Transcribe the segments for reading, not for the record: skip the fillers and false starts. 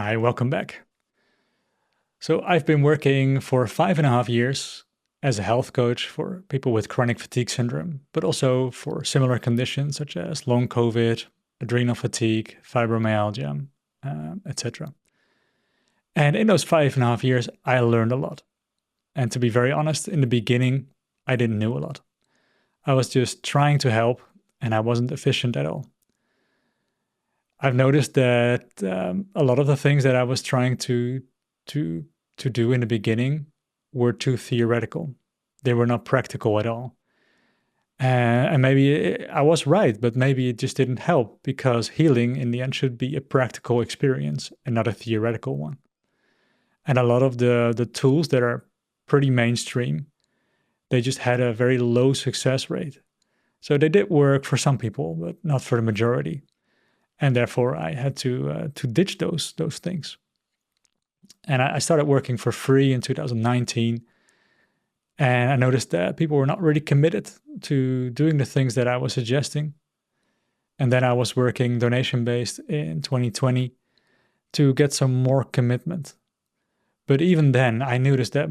Hi, welcome back. So I've been working for 5.5 years as a health coach for people with chronic fatigue syndrome, but also for similar conditions such as long COVID, adrenal fatigue, fibromyalgia, etc. And in those 5.5 years, I learned a lot. And to be very honest, in the beginning, I didn't know a lot. I was just trying to help, and I wasn't efficient at all. I've noticed that a lot of the things that I was trying to do in the beginning were too theoretical. They were not practical at all. And maybe I was right, but maybe it just didn't help because healing in the end should be a practical experience and not a theoretical one. And a lot of the tools that are pretty mainstream, they just had a very low success rate. So they did work for some people, but not for the majority. And therefore, I had to ditch those things. And I started working for free in 2019. And I noticed that people were not really committed to doing the things that I was suggesting. And then I was working donation-based in 2020 to get some more commitment. But even then, I noticed that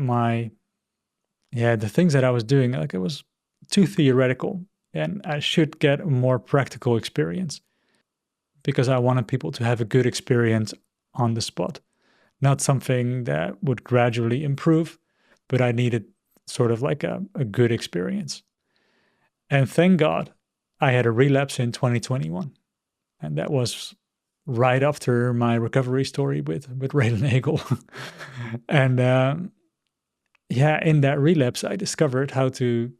the things that I was doing, like, it was too theoretical. And I should get a more practical experience because I wanted people to have a good experience on the spot. Not something that would gradually improve, but I needed sort of like a good experience. And thank God I had a relapse in 2021. And that was right after my recovery story with Raylan Hagel. And in that relapse, I discovered how to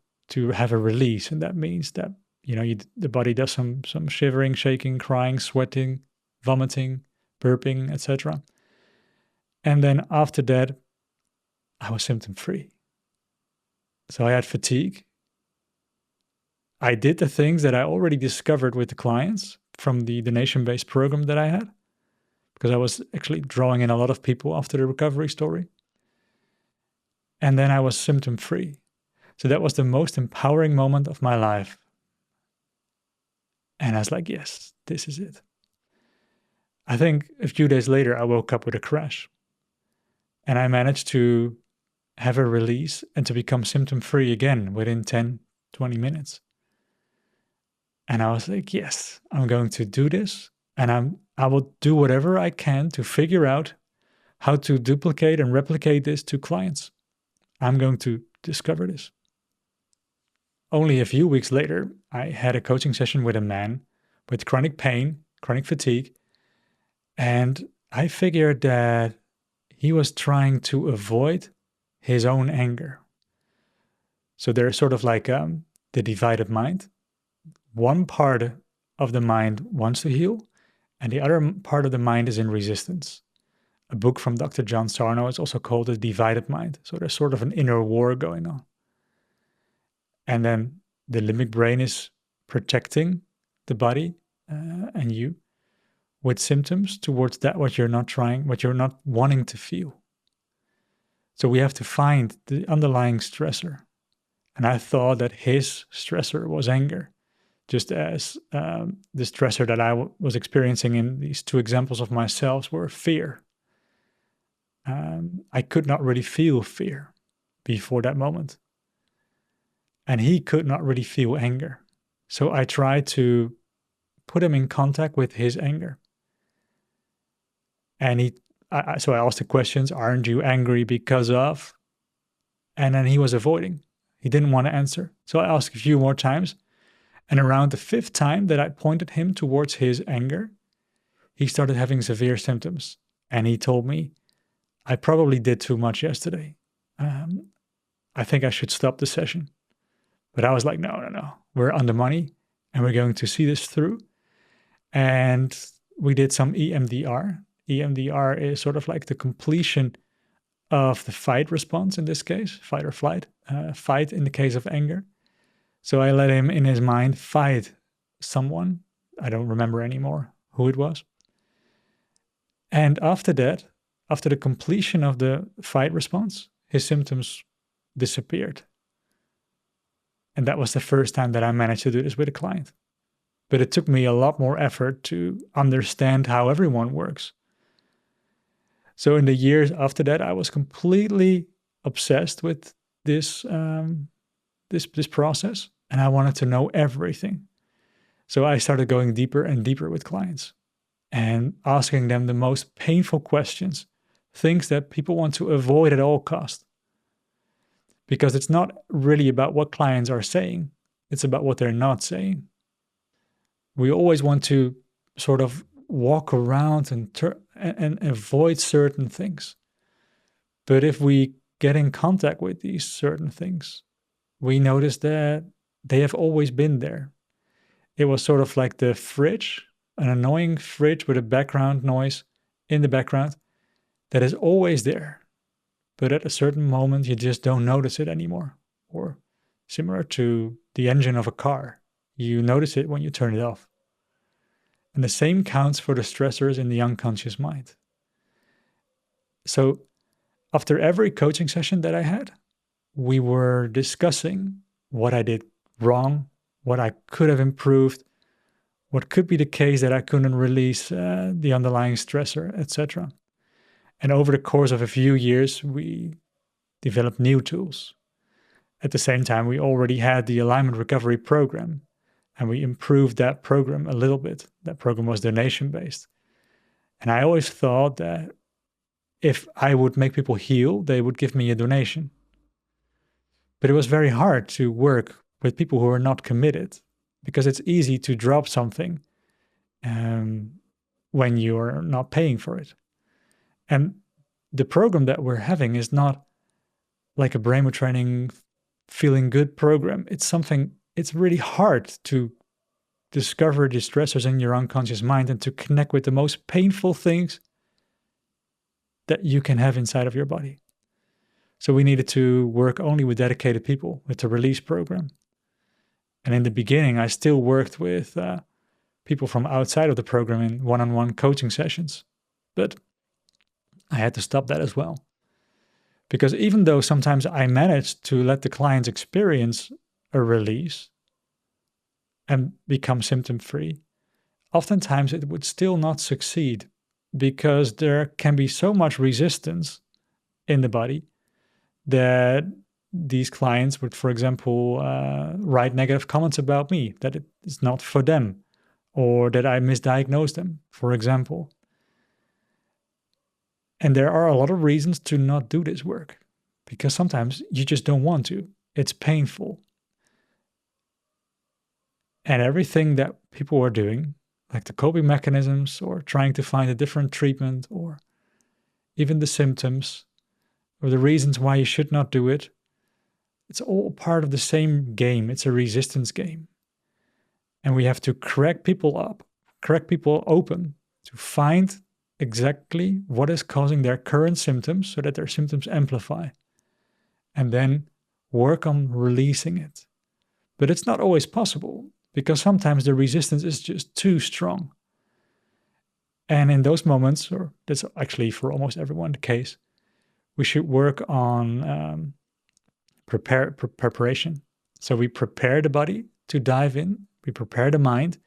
have a release. And that means that, the body does some shivering, shaking, crying, sweating, vomiting, burping, etc. And then after that, I was symptom free. So I had fatigue. I did the things that I already discovered with the clients from the donation-based program that I had, because I was actually drawing in a lot of people after the recovery story. And then I was symptom free. So that was the most empowering moment of my life. And I was like, yes, this is it. I think a few days later, I woke up with a crash. And I managed to have a release and to become symptom free again within 10, 20 minutes. And I was like, yes, I'm going to do this. And I will do whatever I can to figure out how to duplicate and replicate this to clients. I'm going to discover this. Only a few weeks later, I had a coaching session with a man with chronic pain, chronic fatigue. And I figured that he was trying to avoid his own anger. So there's sort of like the divided mind. One part of the mind wants to heal, and the other part of the mind is in resistance. A book from Dr. John Sarno is also called The Divided Mind. So there's sort of an inner war going on. And then the limbic brain is protecting the body and you with symptoms towards that what you're not wanting to feel. So we have to find the underlying stressor. And I thought that his stressor was anger, just as the stressor that I was experiencing in these two examples of myself were fear. I could not really feel fear before that moment. And he could not really feel anger. So I tried to put him in contact with his anger. And so I asked the questions, aren't you angry because of? And then he was avoiding. He didn't want to answer. So I asked a few more times. And around the fifth time that I pointed him towards his anger, he started having severe symptoms. And he told me, I probably did too much yesterday. I think I should stop the session. But I was like, no. We're on the money and we're going to see this through. And we did some EMDR. EMDR is sort of like the completion of the fight response in this case, fight or flight, fight in the case of anger. So I let him in his mind fight someone. I don't remember anymore who it was. And after that, after the completion of the fight response, his symptoms disappeared. And that was the first time that I managed to do this with a client. But it took me a lot more effort to understand how everyone works. So in the years after that, I was completely obsessed with this this process, and I wanted to know everything. So I started going deeper and deeper with clients and asking them the most painful questions, things that people want to avoid at all costs. Because it's not really about what clients are saying, it's about what they're not saying. We always want to sort of walk around and avoid certain things. But if we get in contact with these certain things, we notice that they have always been there. It was sort of like the fridge, an annoying fridge with a background noise in the background that is always there. But at a certain moment, you just don't notice it anymore. Or similar to the engine of a car, you notice it when you turn it off. And the same counts for the stressors in the unconscious mind. So after every coaching session that I had, we were discussing what I did wrong, what I could have improved, what could be the case that I couldn't release the underlying stressor, etc. And over the course of a few years, we developed new tools. At the same time, we already had the alignment recovery program, and we improved that program a little bit. That program was donation-based. And I always thought that if I would make people heal, they would give me a donation. But it was very hard to work with people who are not committed, because it's easy to drop something when you're not paying for it. And the program that we're having is not like a brain training, feeling good program. It's really hard to discover the stressors in your unconscious mind and to connect with the most painful things that you can have inside of your body. So we needed to work only with dedicated people with the release program. And in the beginning, I still worked with people from outside of the program in one-on-one coaching sessions. But I had to stop that as well. Because even though sometimes I managed to let the clients experience a release and become symptom-free, oftentimes it would still not succeed because there can be so much resistance in the body that these clients would, for example, write negative comments about me, that it is not for them, or that I misdiagnosed them, for example. And there are a lot of reasons to not do this work, because sometimes you just don't want to. It's painful. And everything that people are doing, like the coping mechanisms or trying to find a different treatment or even the symptoms or the reasons why you should not do it, it's all part of the same game. It's a resistance game. And we have to crack people up, crack people open to find exactly what is causing their current symptoms so that their symptoms amplify. And then work on releasing it. But it's not always possible because sometimes the resistance is just too strong. And in those moments, or that's actually for almost everyone the case, we should work on preparation. So we prepare the body to dive in, we prepare the mind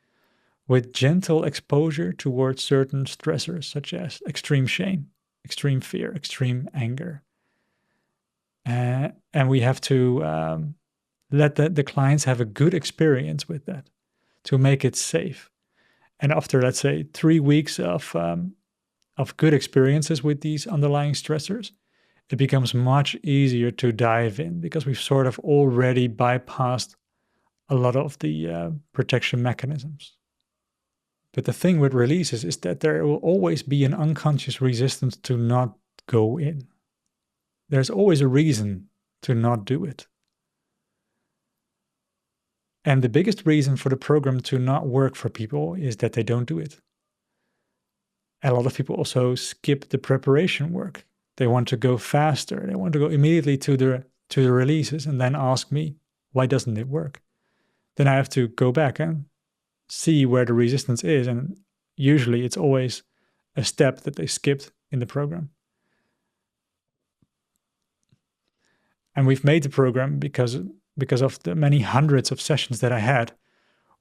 with gentle exposure towards certain stressors, such as extreme shame, extreme fear, extreme anger. And we have to let the clients have a good experience with that to make it safe. And after, let's say, 3 weeks of good experiences with these underlying stressors, it becomes much easier to dive in because we've sort of already bypassed a lot of the protection mechanisms. But the thing with releases is that there will always be an unconscious resistance to not go in. There's always a reason to not do it. And the biggest reason for the program to not work for people is that they don't do it. A lot of people also skip the preparation work. They want to go faster. They want to go immediately to the releases and then ask me, why doesn't it work? Then I have to go back and see where the resistance is. And usually it's always a step that they skipped in the program. And we've made the program because of the many hundreds of sessions that I had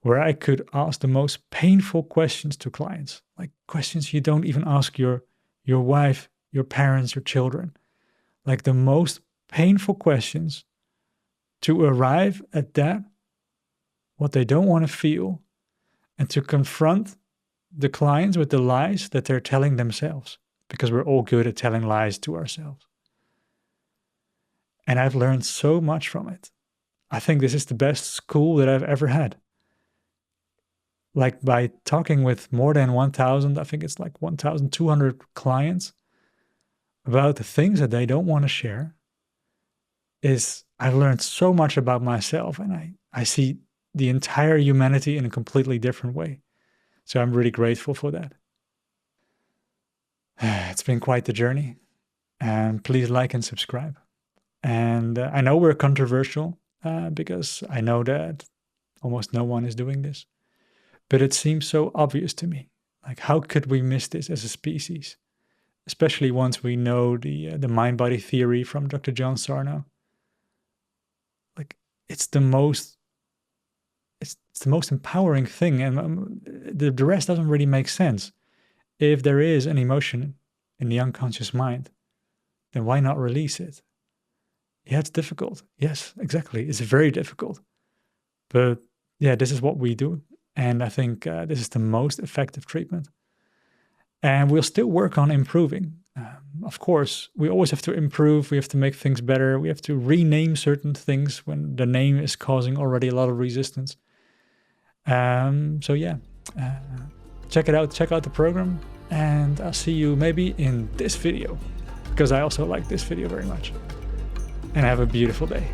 where I could ask the most painful questions to clients, like questions you don't even ask your wife, your parents, your children. Like the most painful questions to arrive at that, what they don't want to feel, and to confront the clients with the lies that they're telling themselves, because we're all good at telling lies to ourselves. And I've learned so much from it. I think this is the best school that I've ever had. Like by talking with more than 1,000, I think it's like 1,200 clients about the things that they don't want to share, I've learned so much about myself, and I see the entire humanity in a completely different way. So I'm really grateful for that. It's been quite the journey. And please like and subscribe. And I know we're controversial because I know that almost no one is doing this. But it seems so obvious to me. Like, how could we miss this as a species? Especially once we know the mind-body theory from Dr. John Sarno. Like, it's the most empowering thing, and the rest doesn't really make sense. If there is an emotion in the unconscious mind, then why not release it? Yeah, it's difficult. Yes, exactly. It's very difficult. But yeah, this is what we do. And I think this is the most effective treatment. And we'll still work on improving. Of course, we always have to improve. We have to make things better. We have to rename certain things when the name is causing already a lot of resistance. So yeah, check it out. Check out the program. And I'll see you maybe in this video, because I also like this video very much. And have a beautiful day.